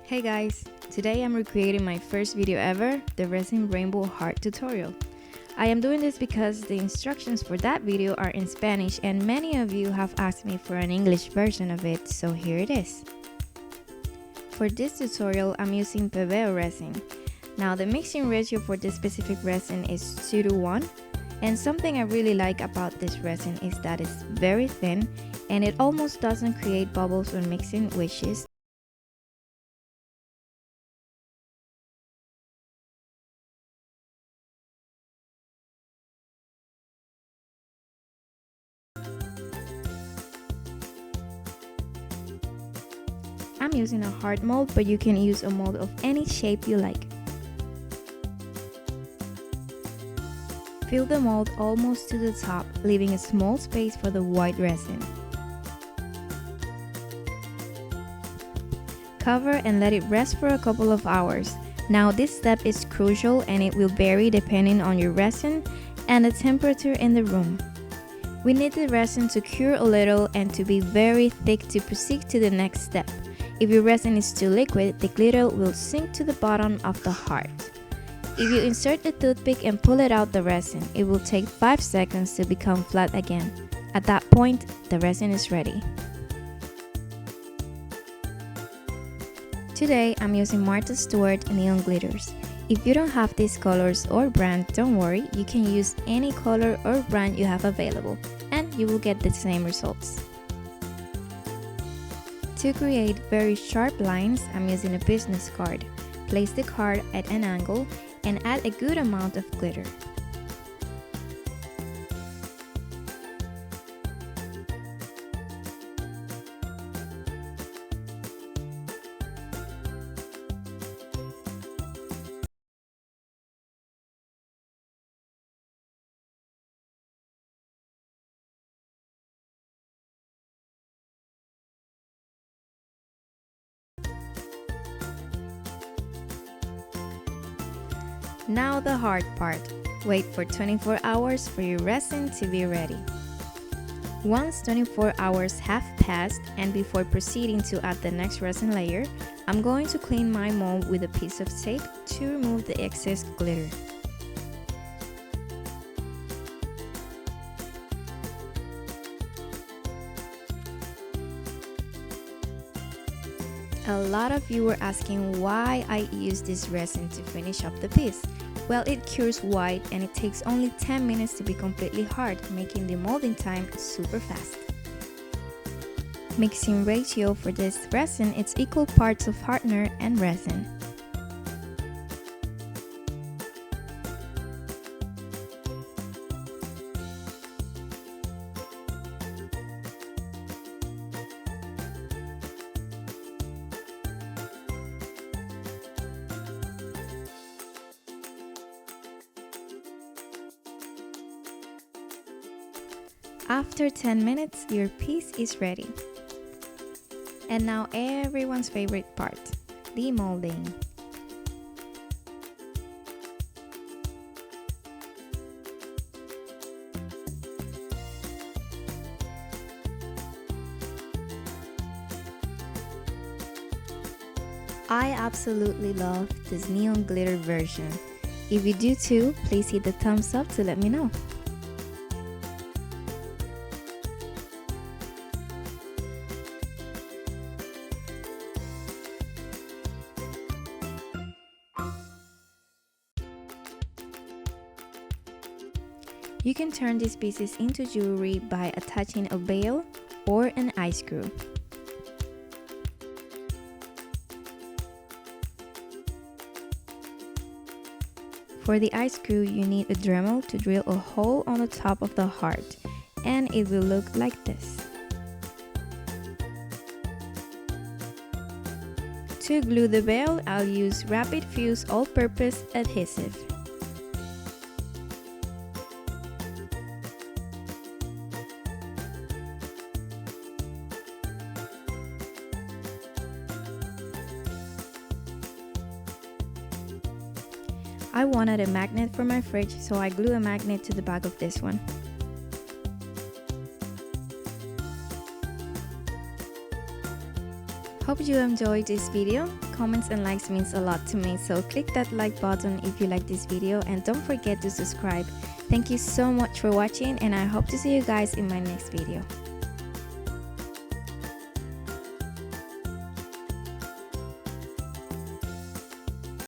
Hey guys, today I'm recreating my first video ever, the Resin Rainbow Heart tutorial. I am doing this because the instructions for that video are in Spanish and many of you have asked me for an English version of it, so here it is. For this tutorial, I'm using PVO resin. Now the mixing ratio for this specific resin is 2:1, and something I really like about this resin is that it's very thin and it almost doesn't create bubbles when mixing, which is I'm using a hard mold, but you can use a mold of any shape you like. Fill the mold almost to the top, leaving a small space for the white resin. Cover and let it rest for a couple of hours. Now this step is crucial and it will vary depending on your resin and the temperature in the room. We need the resin to cure a little and to be very thick to proceed to the next step. If your resin is too liquid, the glitter will sink to the bottom of the heart. If you insert the toothpick and pull it out the resin, it will take 5 seconds to become flat again. At that point, the resin is ready. Today, I'm using Martha Stewart neon glitters. If you don't have these colors or brand, don't worry, you can use any color or brand you have available, and you will get the same results. To create very sharp lines, I'm using a business card. Place the card at an angle and add a good amount of glitter. Now the hard part. Wait for 24 hours for your resin to be ready. Once 24 hours have passed and before proceeding to add the next resin layer, I'm going to clean my mold with a piece of tape to remove the excess glitter. A lot of you were asking why I use this resin to finish up the piece. Well, it cures white and it takes only 10 minutes to be completely hard, making the molding time super fast. Mixing ratio for this resin is equal parts of hardener and resin. After 10 minutes, your piece is ready. And now everyone's favorite part, the molding. I absolutely love this neon glitter version. If you do too, please hit the thumbs up to let me know. You can turn these pieces into jewelry by attaching a veil or an eye screw. For the eye screw, you need a Dremel to drill a hole on the top of the heart, and it will look like this. To glue the veil, I'll use Rapid Fuse all-purpose adhesive. I wanted a magnet for my fridge, so I glue a magnet to the back of this one. Hope you enjoyed this video. Comments and likes means a lot to me, so click that like button if you like this video and don't forget to subscribe. Thank you so much for watching, and I hope to see you guys in my next video.